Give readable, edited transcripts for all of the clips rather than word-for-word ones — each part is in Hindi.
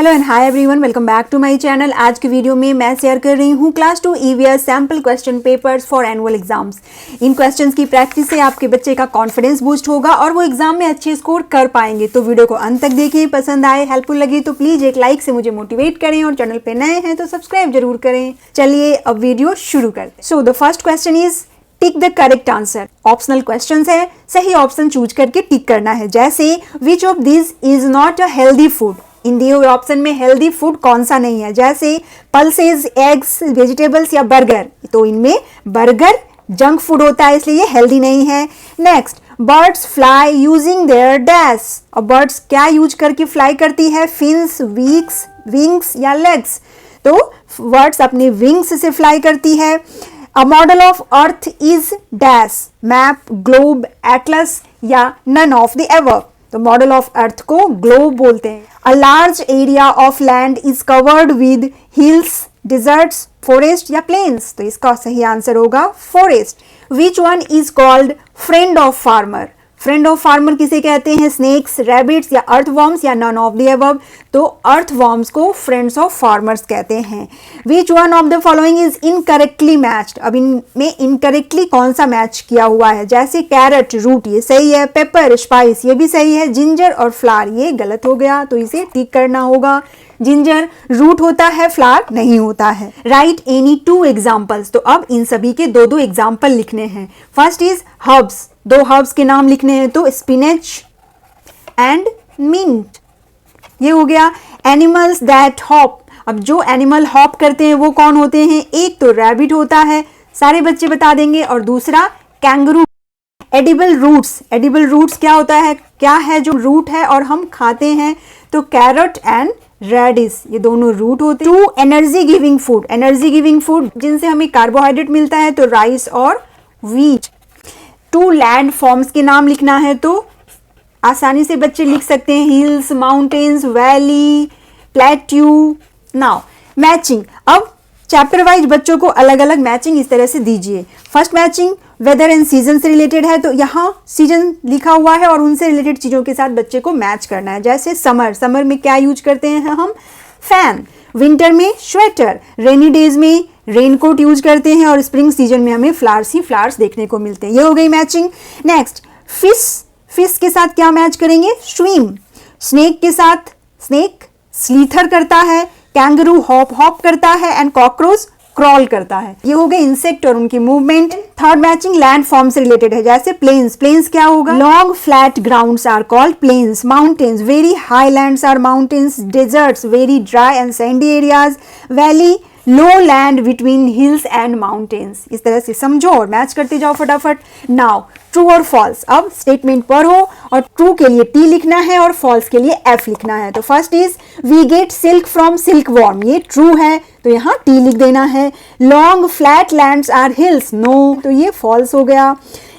Hello and hi everyone, welcome back to my channel. आज की वीडियो में मैं शेयर कर रही हूँ class 2 EVS sample question papers for annual exams. इन क्वेश्चंस की प्रैक्टिस से आपके बच्चे का कॉन्फिडेंस बूस्ट होगा और वो एग्जाम में अच्छे स्कोर कर पाएंगे। तो वीडियो को अंत तक देखिए, पसंद आए, हेल्पफुल लगे तो प्लीज एक लाइक से मुझे मोटिवेट करें और चैनल पे नए हैं तो सब्सक्राइब जरूर करें। चलिए अब वीडियो शुरू करते हैं। So the first question is tick the correct answer. Optional questions है, सही ऑप्शन चूज करके टिक करना है। जैसे which of this is not a healthy food. इन दिए हुए ऑप्शन में हेल्दी फूड कौन सा नहीं है, जैसे पल्सेस, एग्स, वेजिटेबल्स या बर्गर। तो इनमें बर्गर जंक फूड होता है, इसलिए ये हेल्दी नहीं है। Next, birds fly using their dash. और बर्ड्स क्या यूज करके फ्लाई करती है, फिन्स, विंग्स या लेग्स। तो बर्ड्स अपने विंग्स से फ्लाई करती है। A model of earth is dash, map, globe, atlas या नन ऑफ द एबव। तो मॉडल ऑफ अर्थ को ग्लोब बोलते हैं। A large area of land is covered with hills, deserts, forest या प्लेन्स। तो इसका सही आंसर होगा forest. Which one is called friend of farmer. Friend of farmer किसे कहते हैं, स्नेक्स, रैबिट्स या अर्थवॉर्म्स या नन ऑफ द अबव। तो अर्थवॉर्म्स को फ्रेंड्स ऑफ फार्मर्स कहते हैं। Which one of the following is incorrectly matched. अब इनमें इनकरेक्टली कौन सा मैच किया हुआ है, जैसे कैरेट, रूट, ये सही है। पेपर, स्पाइस, ये भी सही है। जिंजर और फ्लावर ये गलत हो गया, तो इसे टिक करना होगा। जिंजर रूट होता है, फ्लावर नहीं होता है। Right any two examples. तो अब इन सभी के दो एग्जाम्पल लिखने हैं। फर्स्ट इज हर्ब्स, दो हर्ब्स के नाम लिखने हैं, तो स्पिनच एंड मिंट, ये हो गया। Animals that hop. अब जो एनिमल हॉप करते हैं वो कौन होते हैं, एक तो रैबिट होता है, सारे बच्चे बता देंगे, और दूसरा kangaroo. Edible roots, edible roots क्या होता है, क्या है जो रूट है और हम खाते हैं, तो कैरेट एंड रेडिस, ये दोनों रूट होते हैं। Two energy giving food, energy giving food जिनसे हमें कार्बोहाइड्रेट मिलता है, तो राइस और व्हीट। टू लैंड फॉर्म्स के नाम लिखना है, तो आसानी से बच्चे लिख सकते हैं, hills, mountains, valley, plateau. Now matching. अब चैप्टर वाइज बच्चों को अलग अलग मैचिंग इस तरह से दीजिए। First matching weather and season से रिलेटेड है, तो यहाँ सीजन लिखा हुआ है और उनसे रिलेटेड चीजों के साथ बच्चे को मैच करना है। जैसे समर, समर में क्या यूज करते हैं हम, फैन। विंटर में स्वेटर, रेनी डेज में रेनकोट यूज करते हैं, और स्प्रिंग सीजन में हमें फ्लावर्स ही फ्लावर्स देखने को मिलते हैं। ये हो गई मैचिंग। नेक्स्ट, फिश, फिश के साथ क्या मैच करेंगे, स्विम। स्नेक के साथ स्नेक स्लीथर करता है, कैंगरू हॉप करता है, एंड कॉकरोच क्रॉल करता है। ये हो गए इंसेक्ट और उनकी movement. Third matching land form से रिलेटेड है, जैसे प्लेन्स, प्लेन्स क्या होगा, long flat grounds are called plains. Mountains, very high lands are mountains. Deserts, very dry and sandy areas. Valley, low land between hills and mountains. इस तरह से समझो और मैच करते जाओ फटाफट। नाउ ट्रू और फॉल्स। अब स्टेटमेंट पढ़ो और ट्रू के लिए टी लिखना है और फॉल्स के लिए एफ लिखना है। तो first is we get silk from silk worm, ये ट्रू है, तो यहाँ टी लिख देना है। Long flat lands are hills, no, तो ये फॉल्स हो गया।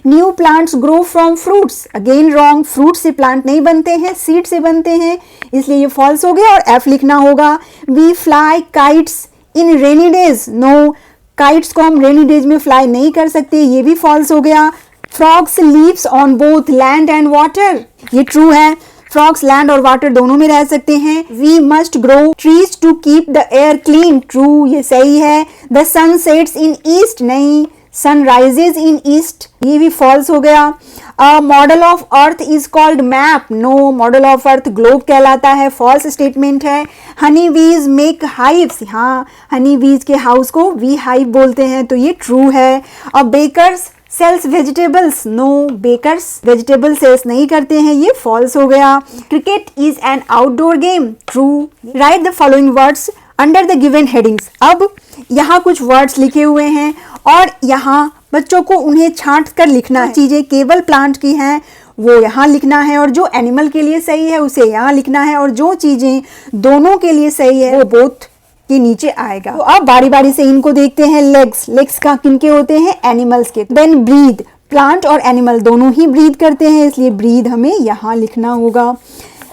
New plants grow from fruits, again wrong, fruit से प्लांट नहीं बनते हैं, सीड से बनते हैं, इसलिए ये फॉल्स हो गया और एफ लिखना होगा। We fly kites in rainy days, no, kites को हम रेनी डेज में फ्लाई नहीं कर सकते, ये भी फॉल्स हो गया। Frogs lives on both land and water, ये ट्रू है, फ्रॉग्स लैंड और वाटर दोनों में रह सकते हैं। We must grow trees to keep the air clean, true, ये सही है। The sun sets in east, नहीं, सन राइजेज इन ईस्ट, ये भी फॉल्स हो गया। A model of earth is called map, no, model of earth globe कहलाता है, फॉल्स स्टेटमेंट है। हनी बीज मेक हाइव्स, हाँ, हनी बीज के हाउस को वी हाइव बोलते हैं, तो ये ट्रू है। A bakers sells vegetables, no, bakers vegetable sells नहीं करते हैं, ये फॉल्स हो गया। Cricket is an outdoor game, true. Right the following words under the given headings. अब यहाँ कुछ वर्ड्स लिखे हुए हैं और यहाँ बच्चों को उन्हें छांट कर लिखना है। चीजें केवल प्लांट की हैं वो यहाँ लिखना है, और जो एनिमल के लिए सही है उसे यहाँ लिखना है, और जो चीजें दोनों के लिए सही है वो बोथ के नीचे आएगा। तो अब बारी बारी से इनको देखते हैं। लेग्स, लेग्स का किनके होते हैं, एनिमल्स के। देन ब्रीथ, प्लांट और एनिमल दोनों ही ब्रीथ करते हैं, इसलिए ब्रीथ हमें यहाँ लिखना होगा।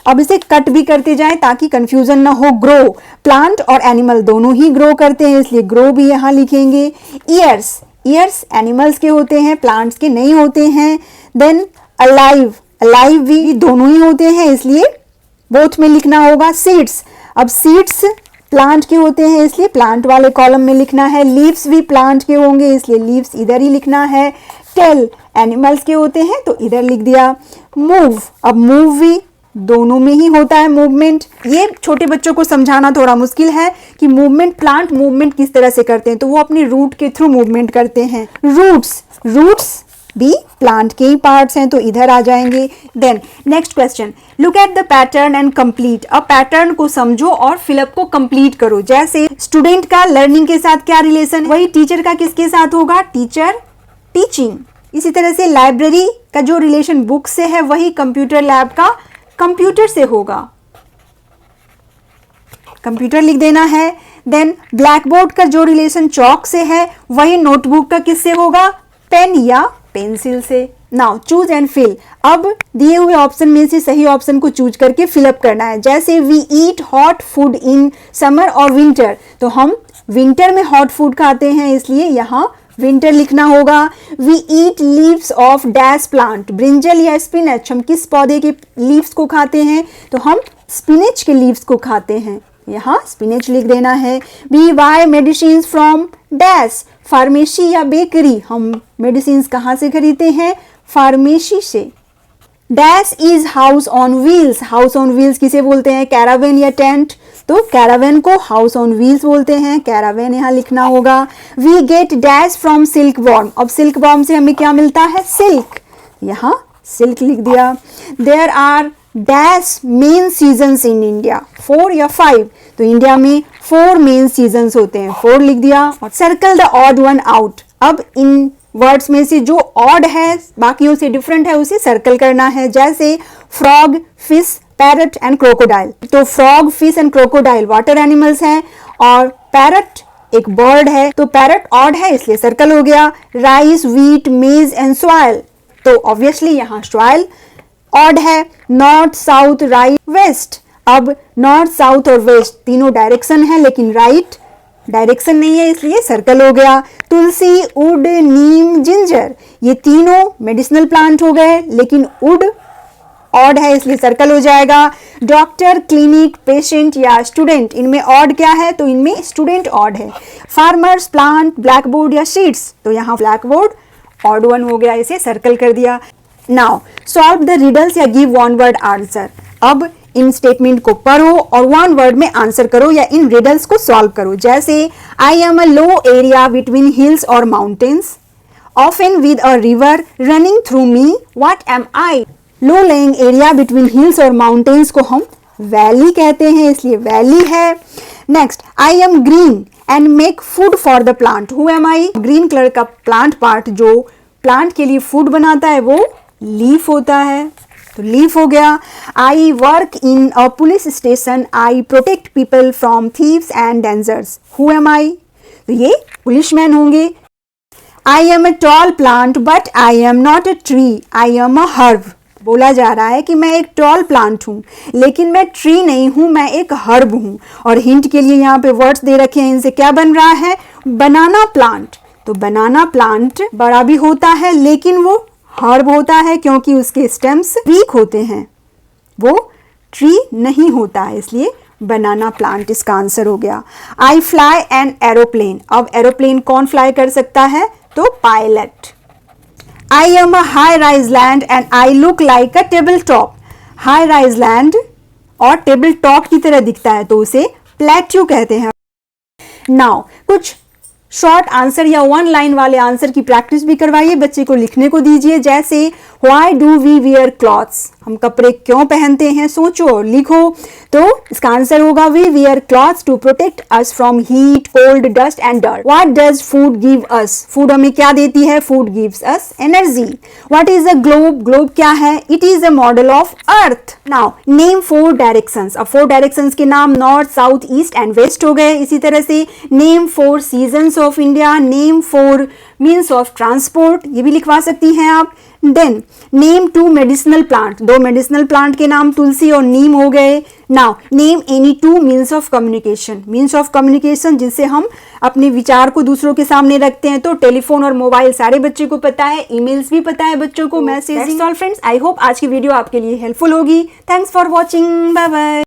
अब इसे कट भी करते जाएं ताकि कंफ्यूजन ना हो। ग्रो, प्लांट और एनिमल दोनों ही ग्रो करते हैं, इसलिए ग्रो भी यहाँ लिखेंगे। ईयर्स, ईयर्स एनिमल्स के होते हैं, प्लांट्स के नहीं होते हैं। देन अलाइव, अलाइव भी दोनों ही होते हैं, इसलिए बोथ में लिखना होगा। सीड्स, अब सीड्स प्लांट के होते हैं इसलिए प्लांट वाले कॉलम में लिखना है, लीव्स भी प्लांट के होंगे इसलिए लीव्स इधर ही लिखना है, टेल एनिमल्स के होते हैं तो इधर लिख दिया। मूव, अब मूव भी दोनों में ही होता है मूवमेंट। ये छोटे बच्चों को समझाना थोड़ा मुश्किल है कि मूवमेंट, प्लांट मूवमेंट किस तरह से करते हैं, तो वो अपनी रूट के थ्रू मूवमेंट करते हैं। रूट्स, रूट्स भी प्लांट के ही पार्ट्स हैं तो इधर आ जाएंगे। Then next question, look at the pattern and complete. अब पैटर्न को समझो और फिलअप को कंप्लीट करो। जैसे स्टूडेंट का लर्निंग के साथ क्या रिलेशन, वही टीचर का किसके साथ होगा, टीचर टीचिंग। इसी तरह से लाइब्रेरी का जो रिलेशन बुक से है वही कंप्यूटर लैब का कंप्यूटर से होगा, कंप्यूटर लिख देना है। देन ब्लैक बोर्ड का जो रिलेशन चॉक से है वही नोटबुक का किससे होगा, पेन या पेंसिल से। नाउ चूज एंड फिल, अब दिए हुए ऑप्शन में से सही ऑप्शन को चूज करके फिलअप करना है। जैसे we eat hot food in summer और विंटर, तो हम विंटर में हॉट फूड खाते हैं इसलिए यहाँ विंटर लिखना होगा। We eat leaves of dash plant, brinjal या स्पिनच, हम किस पौधे के लीव्स को खाते हैं, तो हम स्पिनच के लीव्स को खाते हैं, यहाँ स्पिनच लिख देना है। We buy medicine from dash, pharmacy या बेकरी, हम मेडिसिन कहाँ से खरीदते हैं, फार्मेसी से। Dash is house on wheels, house on wheels किसे बोलते हैं, कैरावेन या टेंट, तो कैरावेन को हाउस ऑन व्हील्स बोलते हैं, कैरावेन यहाँ लिखना होगा। We get dash from silk worm, अब सिल्क वॉर्म से हमें क्या मिलता है, सिल्क, यहाँ सिल्क लिख दिया। There are dash main seasons in India, 4 या 5, तो इंडिया में 4 मेन सीजन्स होते हैं, 4 लिख दिया। और circle the odd one out, अब इन वर्ड्स में से जो ऑड है बाकियों से डिफरेंट है उसे सर्कल करना है। जैसे frog, fish, parrot and crocodile, तो frog, fish and crocodile water animals हैं और पैरट एक बर्ड है, तो पैरट ऑड है इसलिए सर्कल हो गया। राइस, व्हीट, मेज एंड सॉइल, तो ऑब्वियसली यहाँ सॉइल ऑड है। नॉर्थ, साउथ, राइट, वेस्ट, अब नॉर्थ, साउथ और वेस्ट तीनों डायरेक्शन है लेकिन राइट डायरेक्शन नहीं है इसलिए सर्कल हो गया। तुलसी, वुड, नीम, जिंजर, ये तीनों मेडिसिनल प्लांट हो गए लेकिन वुड ऑड है इसलिए सर्कल हो जाएगा। डॉक्टर, क्लिनिक, पेशेंट या स्टूडेंट, इनमें ऑड क्या है, तो इनमें स्टूडेंट ऑड है। फार्मर्स, प्लांट, ब्लैक बोर्ड या शीट्स, तो यहाँ ब्लैक बोर्ड ऑड वन हो गया, इसे सर्कल कर दिया। नाउ सॉल्व द रिडल्स या गिव वन वर्ड आंसर, अब इन स्टेटमेंट को पढ़ो और वन वर्ड में आंसर करो या इन रिडल्स को सॉल्व करो। जैसे I am a low area between hills और mountains, often with a river running through me, what am I. Low laying area between hills और माउंटेन्स को हम वैली कहते हैं इसलिए वैली है। Next, I am green and make food for the plant, who am I. Green colour का प्लांट पार्ट जो प्लांट के लिए फूड बनाता है वो लीफ होता है, तो लीफ हो गया। I work in a police station, I protect people from thieves and dangers, who am I, तो ये पुलिसमैन होंगे। I am a tall plant but I am not a tree, I am a herb, बोला जा रहा है कि मैं एक टॉल प्लांट हूँ लेकिन मैं ट्री नहीं हूँ, मैं एक हर्ब हूँ। और हिंट के लिए यहाँ पे वर्ड्स दे रखे हैं, इनसे क्या बन रहा है, बनाना प्लांट, तो बनाना प्लांट बड़ा भी होता है लेकिन वो हर्ब होता है क्योंकि उसके स्टेम्स वीक होते हैं, वो ट्री नहीं होता है इसलिए बनाना प्लांट इसका आंसर हो गया। आई फ्लाई एन एरोप्लेन, अब एरोप्लेन कौन फ्लाई कर सकता है, तो pilot. I am a high rise land and I look like a table top, high rise land और टेबल टॉप की तरह दिखता है तो उसे प्लेट्यू कहते हैं। नाउ कुछ शॉर्ट आंसर या वन लाइन वाले आंसर की प्रैक्टिस भी करवाइए, बच्चे को लिखने को दीजिए। जैसे why do we wear clothes, हम कपड़े क्यों पहनते हैं, सोचो और लिखो। तो इसका आंसर होगा we wear clothes to protect us from heat, cold, dust and dirt. What does food give us, food हमें क्या देती है, food gives us energy. What is a globe, globe क्या है, it is a model of earth. Now name 4 directions, अब 4 डायरेक्शंस के नाम north, south, east and west हो गए। इसी तरह से name 4 seasons of India, name 4 means of transport, ये भी लिखवा सकती हैं आप। Then name 2 medicinal plant, 2 medicinal plant के नाम तुलसी और नीम हो गए। Now name any 2 means of communication, means of communication जिससे हम अपने विचार को दूसरों के सामने रखते हैं, तो टेलीफोन और मोबाइल सारे बच्चे को पता है, ईमेल्स भी पता है बच्चों को, messaging. All friends, I hope आज की वीडियो आपके लिए हेल्पफुल होगी। Thanks for watching, bye bye.